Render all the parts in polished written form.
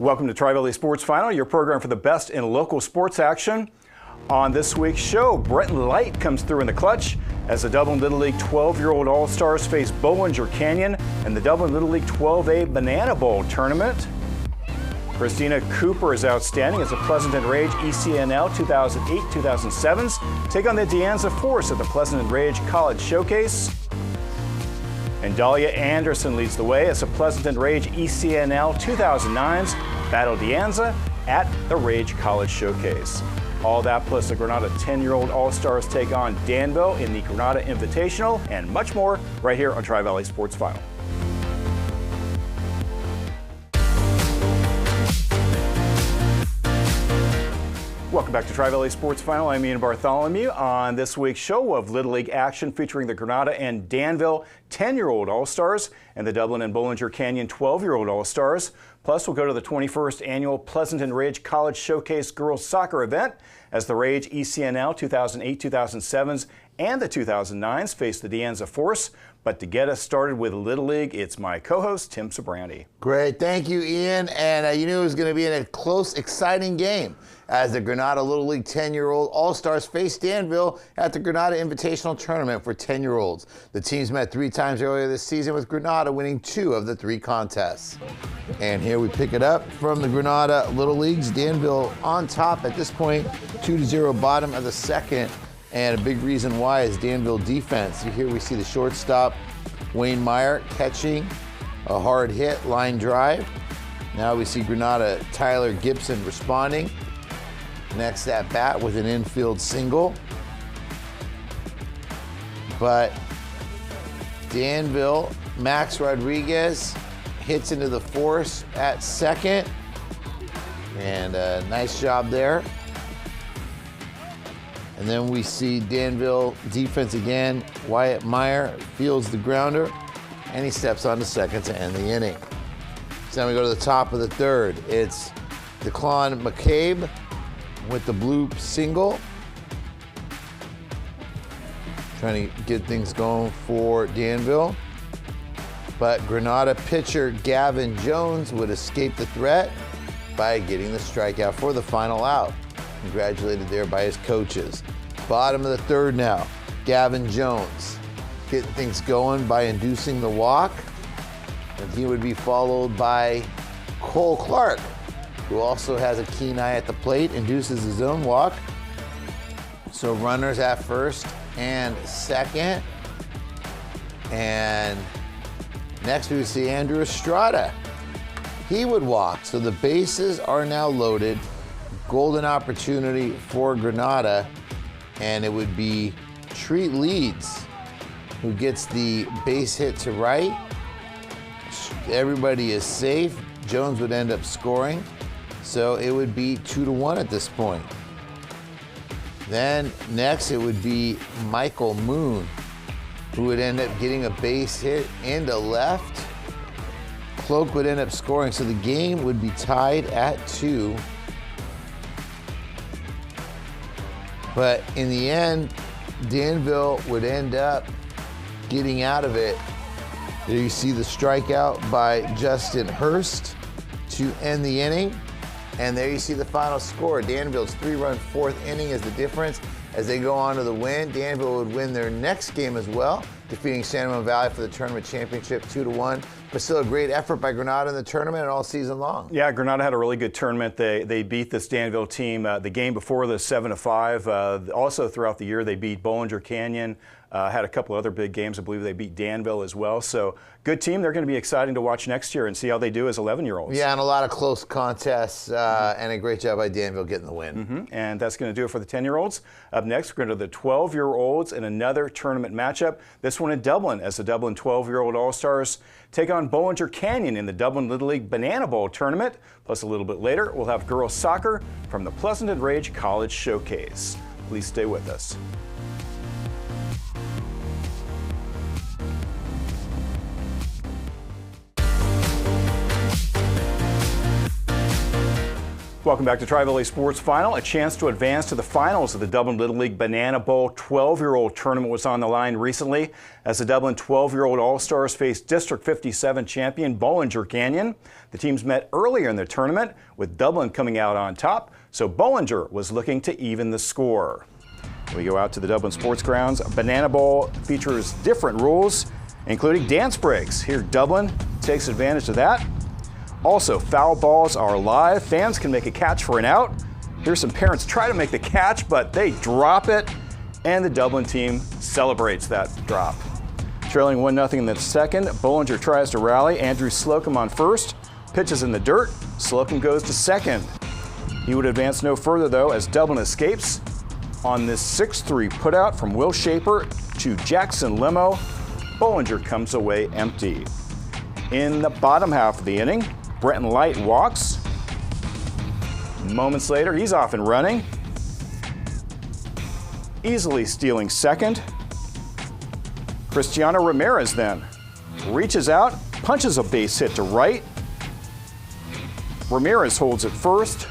Welcome to Tri-Valley Sports Final, your program for the best in local sports action. On this week's show, Brenton Light comes through in the clutch as the Dublin Little League 12-year-old All-Stars face Bollinger Canyon in the Dublin Little League 12A Banana Bowl tournament. Christina Cooper is outstanding as the Pleasanton Rage ECNL 2008-2007s take on the De Anza Force at the Pleasanton Rage College Showcase. And Dahlia Anderson leads the way as the Pleasanton Rage ECNL 2009s battle De Anza at the Rage College Showcase. All that plus the Granada 10-year-old All-Stars take on Danville in the Granada Invitational and much more right here on Tri-Valley Sports Final. Welcome back to Tri-Valley Sports Final. I'm Ian Bartholomew. On this week's show of Little League action featuring the Granada and Danville 10-year-old All-Stars and the Dublin and Bollinger Canyon 12-year-old All-Stars. Plus, we'll go to the 21st annual Pleasanton Rage College Showcase Girls Soccer event as the Rage ECNL 2008-2007s and the 2009s face the De Anza Force. But to get us started with Little League, it's my co-host, Tim Sobrandi. Great. Thank you, Ian. And you knew it was going to be in a close, exciting game as the Granada Little League 10-year-old All-Stars faced Danville at the Granada Invitational Tournament for 10-year-olds. The teams met 3 times earlier this season, with Granada winning 2 of the 3 contests. And here we pick it up from the Granada Little Leagues. Danville on top at this point, 2-0 bottom of the second. And a big reason why is Danville defense. Here we see the shortstop, Wayne Meyer, catching a hard hit, line drive. Now we see Granada, Tyler Gibson responding. Next at bat with an infield single. But Danville, Max Rodriguez hits into the Force at second. And a nice job there. And then we see Danville defense again. Wyatt Meyer fields the grounder, and he steps on to second to end the inning. So then we go to the top of the third. It's Declan McCabe with the blue single. Trying to get things going for Danville. But Granada pitcher Gavin Jones would escape the threat by getting the strikeout for the final out. Congratulated there by his coaches. Bottom of the third now. Gavin Jones getting things going by inducing the walk. And he would be followed by Cole Clark, who also has a keen eye at the plate, induces his own walk. So runners at first and second. And next we see Andrew Estrada. He would walk. So the bases are now loaded. Golden opportunity for Granada, and it would be Treat Leeds who gets the base hit to right. Everybody is safe. Jones would end up scoring, so it would be 2-1 at this point. Then next it would be Michael Moon who would end up getting a base hit into left. Cloak would end up scoring, so the game would be tied at 2. But in the end, Danville would end up getting out of it. There you see the strikeout by Justin Hurst to end the inning. And there you see the final score. Danville's 3-run 4th inning is the difference as they go on to the win. Danville would win their next game as well, defeating San Ramon Valley for the tournament championship 2-1. But still a great effort by Granada in the tournament and all season long. Yeah, Granada had a really good tournament. They beat this Danville team the game before the 7-5. Also throughout the year they beat Bollinger Canyon. Had a couple other big games. I believe they beat Danville as well. So good team. They're going to be exciting to watch next year and see how they do as 11-year-olds. Yeah, and a lot of close contests and a great job by Danville getting the win. And that's going to do it for the 10-year-olds. Up next, we're going to the 12-year-olds in another tournament matchup. This one in Dublin as the Dublin 12-year-old All-Stars take on Bollinger Canyon in the Dublin Little League Banana Bowl tournament. Plus a little bit later, we'll have girls soccer from the Pleasanton Rage College Showcase. Please stay with us. Welcome back to Tri-Valley Sports Final. A chance to advance to the finals of the Dublin Little League Banana Bowl 12-year-old tournament was on the line recently as the Dublin 12-year-old All-Stars faced District 57 champion Bollinger Canyon. The teams met earlier in the tournament with Dublin coming out on top, so Bollinger was looking to even the score. We go out to the Dublin Sports Grounds. Banana Bowl features different rules, including dance breaks. Here Dublin takes advantage of that. Also, foul balls are live. Fans can make a catch for an out. Here's some parents try to make the catch, but they drop it, and the Dublin team celebrates that drop. Trailing 1-0 in the second, Bollinger tries to rally. Andrew Slocum on first, pitches in the dirt. Slocum goes to second. He would advance no further, though, as Dublin escapes on this 6-3 putout from Will Shaper to Jackson Lemo. Bollinger comes away empty. In the bottom half of the inning, Brenton Light walks. Moments later, he's off and running. Easily stealing second. Cristiano Ramirez then reaches out, punches a base hit to right. Ramirez holds it first,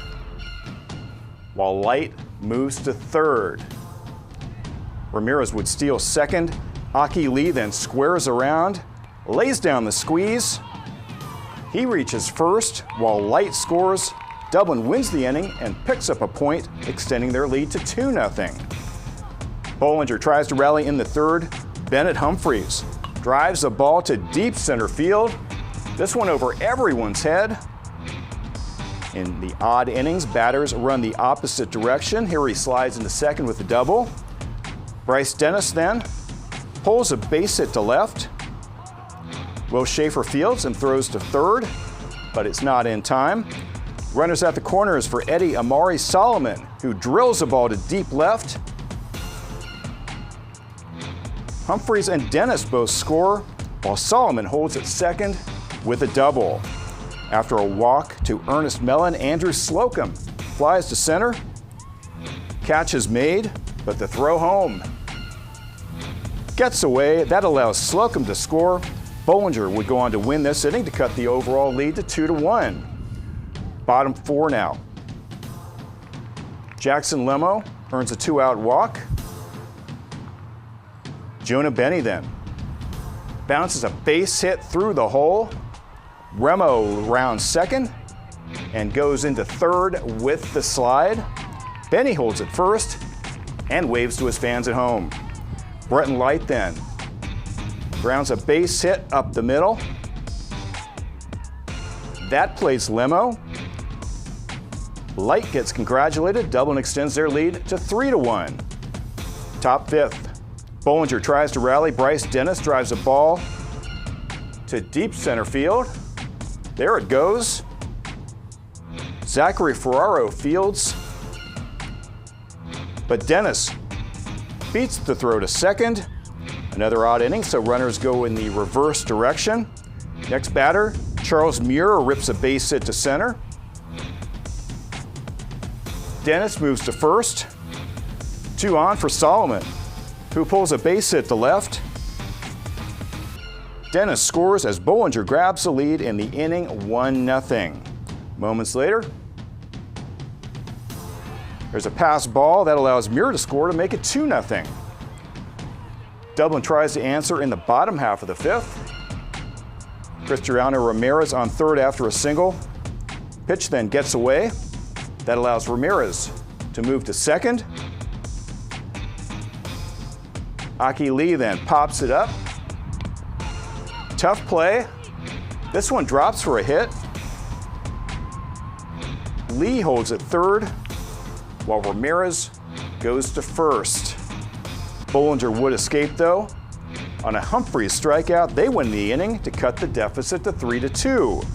while Light moves to third. Ramirez would steal second. Aki Lee then squares around, lays down the squeeze. He reaches first while Light scores. Dublin wins the inning and picks up a point, extending their lead to 2-0. Bollinger tries to rally in the third. Bennett Humphreys drives a ball to deep center field. This one over everyone's head. In the odd innings, batters run the opposite direction. Here he slides into second with the double. Bryce Dennis then pulls a base hit to left. Will Shafer fields and throws to third, but it's not in time. Runners at the corners for Eddie Amari Solomon, who drills a ball to deep left. Humphreys and Dennis both score, while Solomon holds at second with a double. After a walk to Ernest Mellon, Andrew Slocum flies to center. Catch is made, but the throw home gets away. That allows Slocum to score. Bollinger would go on to win this inning to cut the overall lead to 2-1. Bottom four now. Jackson Lemo earns a 2-out walk. Jonah Benny then bounces a base hit through the hole. Remo rounds second and goes into third with the slide. Benny holds it first and waves to his fans at home. Brenton Light then grounds a base hit up the middle. That plays Lemo. Light gets congratulated. Dublin extends their lead to 3-1. Top fifth. Bollinger tries to rally. Bryce Dennis drives a ball to deep center field. There it goes. Zachary Ferraro fields, but Dennis beats the throw to second. Another odd inning, so runners go in the reverse direction. Next batter, Charles Muir rips a base hit to center. Dennis moves to first. 2 on for Solomon, who pulls a base hit to left. Dennis scores as Bollinger grabs the lead in the inning 1-0. Moments later, there's a pass ball that allows Muir to score to make it 2-0. Dublin tries to answer in the bottom half of the fifth. Cristiano Ramirez on third after a single. Pitch then gets away. That allows Ramirez to move to second. Aki Lee then pops it up. Tough play. This one drops for a hit. Lee holds it third, while Ramirez goes to first. Bollinger would escape, though. On a Humphreys strikeout, they win the inning to cut the deficit to 3-2.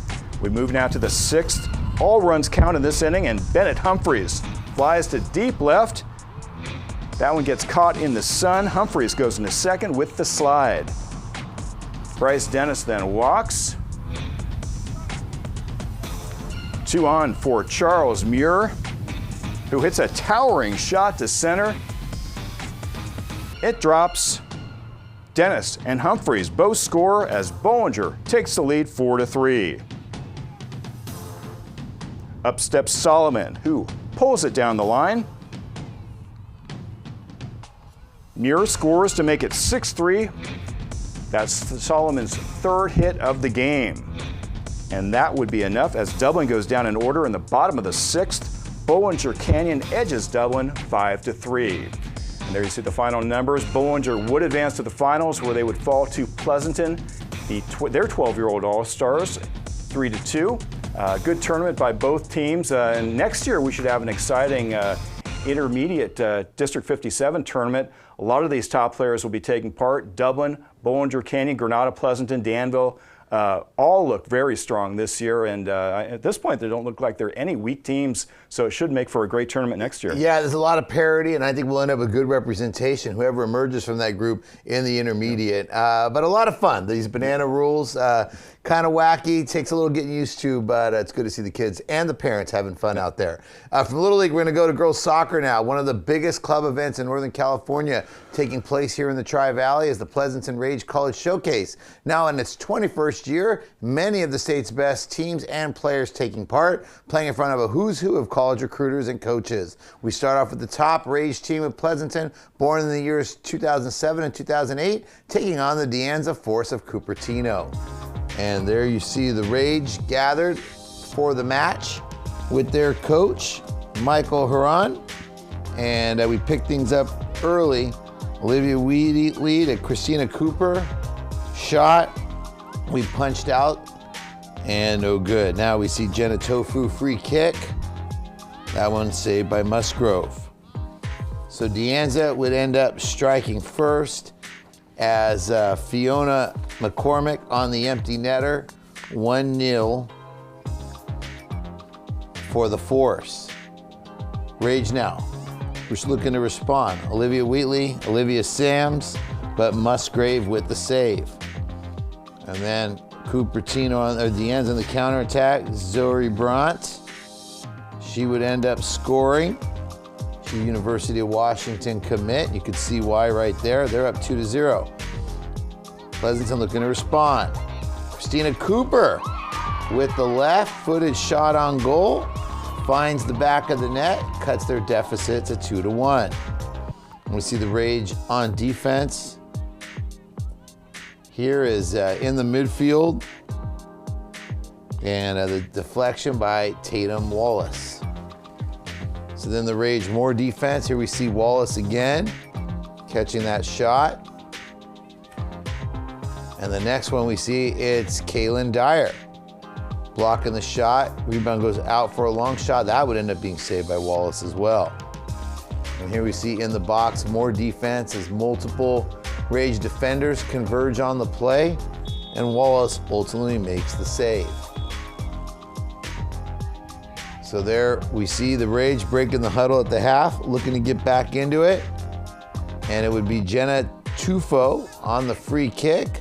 We move now to the sixth. All runs count in this inning, and Bennett Humphreys flies to deep left. That one gets caught in the sun. Humphreys goes into second with the slide. Bryce Dennis then walks. 2 on for Charles Muir, who hits a towering shot to center. It drops. Dennis and Humphreys both score as Bollinger takes the lead 4-3. Up steps Solomon, who pulls it down the line. Muir scores to make it 6-3. That's Solomon's third hit of the game. And that would be enough as Dublin goes down in order in the bottom of the sixth. Bollinger Canyon edges Dublin 5-3. And there you see the final numbers. Bollinger would advance to the finals where they would fall to Pleasanton, their 12-year-old All-Stars, 3-2. Good tournament by both teams. And next year we should have an exciting intermediate District 57 tournament. A lot of these top players will be taking part. Dublin, Bollinger Canyon, Granada, Pleasanton, Danville, all look very strong this year, and at this point they don't look like there are any weak teams, so it should make for a great tournament next year. Yeah, there's a lot of parity, and I think we'll end up with good representation, whoever emerges from that group in the intermediate. But a lot of fun. These banana rules, kind of wacky, takes a little getting used to, but it's good to see the kids and the parents having fun out there. From Little League, we're going to go to girls soccer now. One of the biggest club events in Northern California taking place here in the Tri-Valley is the Pleasanton Rage College Showcase. Now in its 21st year, many of the state's best teams and players taking part, playing in front of a who's who of college recruiters and coaches. We start off with the top Rage team of Pleasanton, born in the years 2007 and 2008, taking on the De Anza Force of Cupertino. And there you see the Rage gathered for the match with their coach, Michael Huron. And we picked things up early. Olivia Weedy lead at Christina Cooper. Shot, we punched out, and no good. Now we see Jenna Tofu free kick. That one saved by Musgrove. So De Anza would end up striking first as Fiona McCormick on the empty netter, 1-0 for the Force. Rage now. Who's looking to respond? Olivia Wheatley, Olivia Sams, but Musgrave with the save. And then Cupertino on De Anza on the counterattack. Zoe Brandt. She would end up scoring. She's University of Washington commit. You can see why right there. They're up 2-0. Pleasanton looking to respond. Christina Cooper with the left-footed shot on goal. Finds the back of the net, cuts their deficit to 2-1. And we see the Rage on defense. Here is in the midfield. And the deflection by Tatum Wallace. So then the Rage more defense. Here we see Wallace again, catching that shot. And the next one we see, it's Kaylin Dyer. Blocking the shot, rebound goes out for a long shot. That would end up being saved by Wallace as well. And here we see in the box, more defense as multiple Rage defenders converge on the play, and Wallace ultimately makes the save. So there we see the Rage breaking the huddle at the half, looking to get back into it. And it would be Jenna Tufo on the free kick,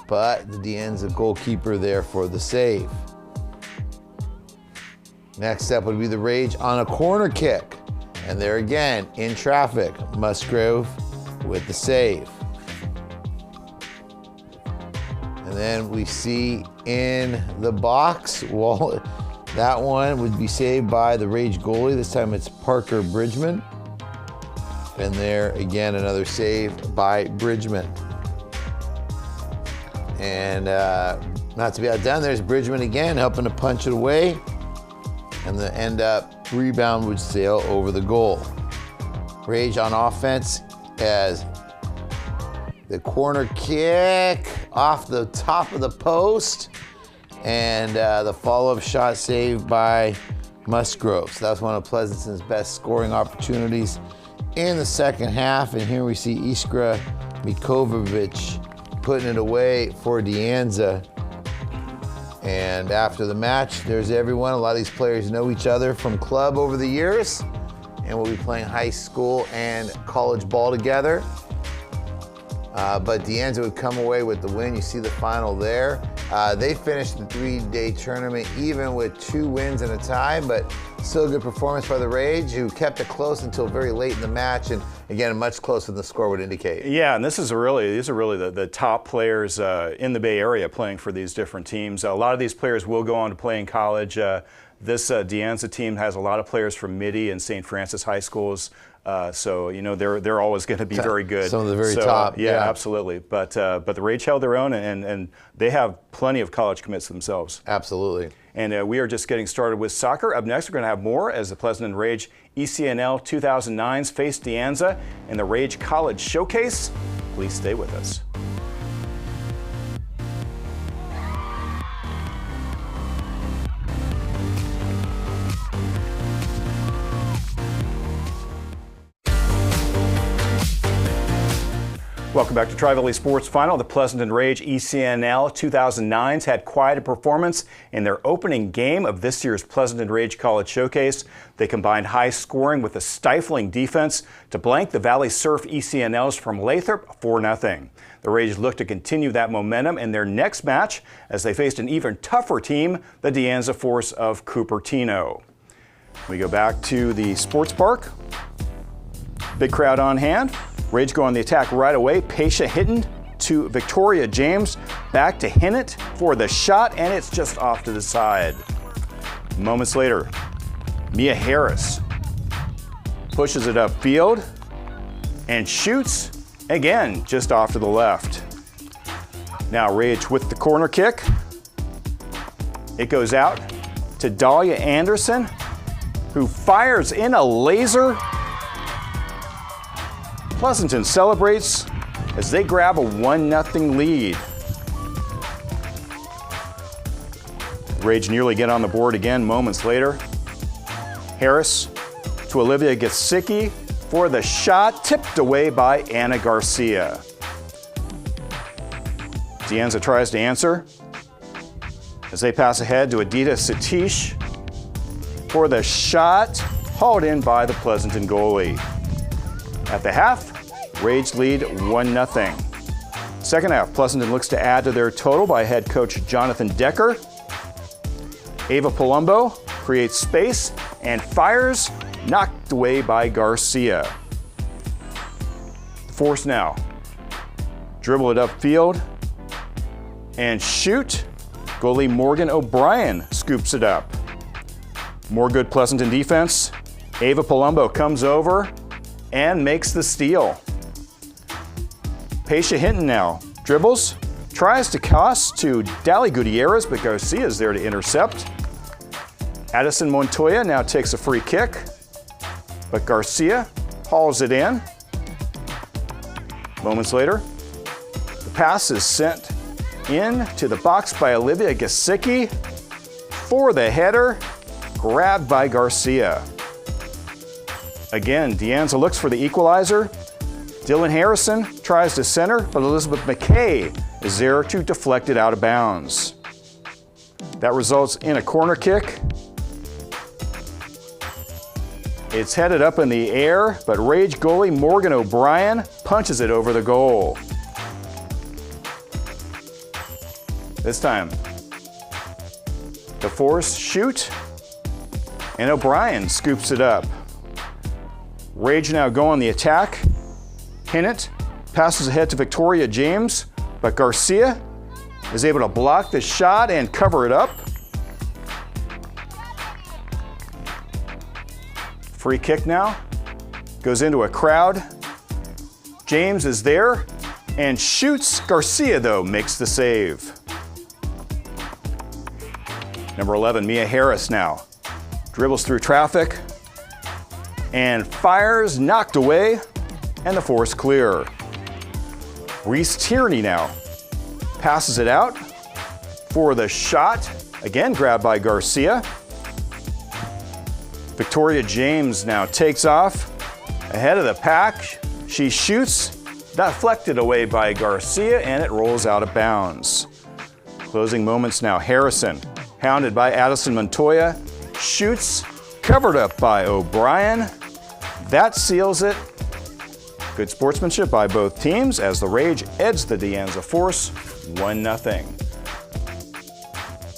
but the De Anza goalkeeper there for the save. Next up would be the Rage on a corner kick. And there again, in traffic, Musgrove with the save. And then we see in the box, that one would be saved by the Rage goalie. This time it's Parker Bridgman. And there again, another save by Bridgman. And not to be outdone, there's Bridgman again, helping to punch it away. And the end up rebound would sail over the goal. Rage on offense as the corner kick off the top of the post. And the follow-up shot saved by Musgrove. So that's one of Pleasanton's best scoring opportunities in the second half. And here we see Iskra Mikovic putting it away for De Anza. And after the match, there's everyone. A lot of these players know each other from club over the years, and we'll be playing high school and college ball together. But De Anza would come away with the win. You see the final there. They finished the 3-day tournament even with 2 wins and a tie, but Still a good performance by the Rage, who kept it close until very late in the match, and again, much closer than the score would indicate. Yeah, and these are really the top players in the Bay Area playing for these different teams. A lot of these players will go on to play in college. This De Anza team has a lot of players from Mitty and St. Francis high schools. So they're always going to be very good. Some of the very top. Yeah, absolutely. But the Rage held their own, and they have plenty of college commits themselves. Absolutely. And we are just getting started with soccer. Up next, we're going to have more as the Pleasanton Rage ECNL 2009s face De Anza in the Rage College Showcase. Please stay with us. Welcome back to Tri-Valley Sports Final. The Pleasanton Rage ECNL 2009s had quite a performance in their opening game of this year's Pleasanton Rage College Showcase. They combined high scoring with a stifling defense to blank the Valley Surf ECNLs from Lathrop 4-0. The Rage look to continue that momentum in their next match as they faced an even tougher team, the De Anza Force of Cupertino. We go back to the sports park. Big crowd on hand. Rage go on the attack right away. Paisha Hinton to Victoria James. Back to Hinnett for the shot, and it's just off to the side. Moments later, Mia Harris pushes it upfield and shoots again just off to the left. Now Rage with the corner kick. It goes out to Dahlia Anderson, who fires in a laser. Pleasanton celebrates as they grab a 1-0 lead. Rage nearly get on the board again moments later. Harris to Olivia Gesicki for the shot, tipped away by Anna Garcia. De Anza tries to answer as they pass ahead to Adita Satish for the shot, hauled in by the Pleasanton goalie. At the half, Rage lead 1-0. Second half, Pleasanton looks to add to their total by head coach Jonathan Decker. Ava Palumbo creates space and fires, knocked away by Garcia. Force now. Dribble it upfield and shoot. Goalie Morgan O'Brien scoops it up. More good Pleasanton defense. Ava Palumbo comes over and makes the steal. Paisha Hinton now dribbles, tries to toss to Dali Gutierrez, but Garcia is there to intercept. Addison Montoya now takes a free kick, but Garcia hauls it in. Moments later, the pass is sent in to the box by Olivia Gesicki for the header, grabbed by Garcia. Again, De Anza looks for the equalizer. Dylan Harrison tries to center, but Elizabeth McKay is there to deflect it out of bounds. That results in a corner kick. It's headed up in the air, but Rage goalie Morgan O'Brien punches it over the goal. This time, the Force shoot, and O'Brien scoops it up. Rage now go on the attack. Hinnett passes ahead to Victoria James, but Garcia is able to block the shot and cover it up. Free kick now, goes into a crowd. James is there and shoots. Garcia, though, makes the save. Number 11, Mia Harris now dribbles through traffic and fires, knocked away, and the Force clear. Reese Tierney now passes it out for the shot, again grabbed by Garcia. Victoria James now takes off ahead of the pack. She shoots, deflected away by Garcia, and it rolls out of bounds. Closing moments now, Harrison, hounded by Addison Montoya, shoots, covered up by O'Brien. That seals it. Good sportsmanship by both teams as the Rage edged the De Anza Force 1-0.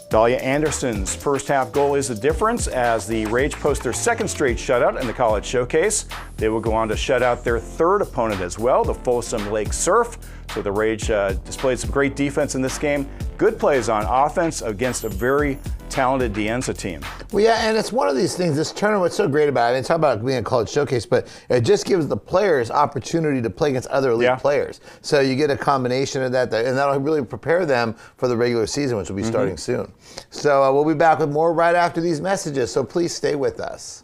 Dahlia Anderson's first half goal is the difference as the Rage post their second straight shutout in the College Showcase. They will go on to shut out their third opponent as well, the Folsom Lake Surf. So the Rage displayed some great defense in this game. Good plays on offense against a very talented De Anza team. Well, yeah, and it's one of these things, this tournament, what's so great about it, it's talk about being a College Showcase, but it just gives the players opportunity to play against other elite players. So you get a combination of that, and that'll really prepare them for the regular season, which will be starting soon. So we'll be back with more right after these messages, so please stay with us.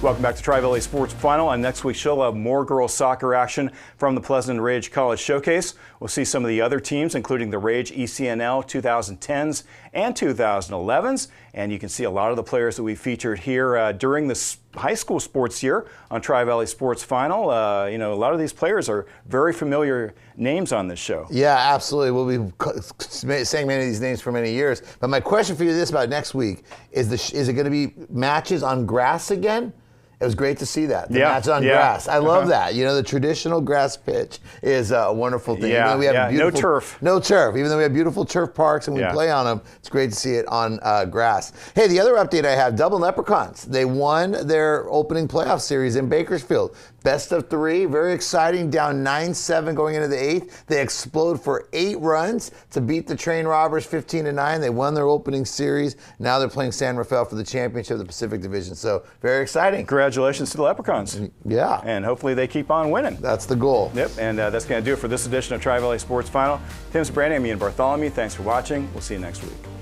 Welcome back to Tri-Valley Sports Final. On next week's show, we'll have more girls soccer action from the Pleasant Rage College Showcase. We'll see some of the other teams, including the Rage ECNL 2010s and 2011s. And you can see a lot of the players that we featured here during this high school sports year on Tri-Valley Sports Final. You know, a lot of these players are very familiar names on this show. Yeah, absolutely. We'll be saying many of these names for many years. But my question for you is about next week. Is it going to be matches on grass again? It was great to see that. The match on grass. I love that. You know, the traditional grass pitch is a wonderful thing. Yeah, we have no turf. No turf. Even though we have beautiful turf parks and we play on them, it's great to see it on grass. Hey, the other update I have, Dublin Leprechauns. They won their opening playoff series in Bakersfield. Best of 3, very exciting, down 9-7 going into the 8th. They explode for 8 runs to beat the Train Robbers 15-9. They won their opening series. Now they're playing San Rafael for the championship of the Pacific Division. So very exciting. Congratulations to the Leprechauns. Yeah. And hopefully they keep on winning. That's the goal. Yep, and that's going to do it for this edition of Tri-Valley Sports Final. Tim Brandy, I'm Ian Bartholomew. Thanks for watching. We'll see you next week.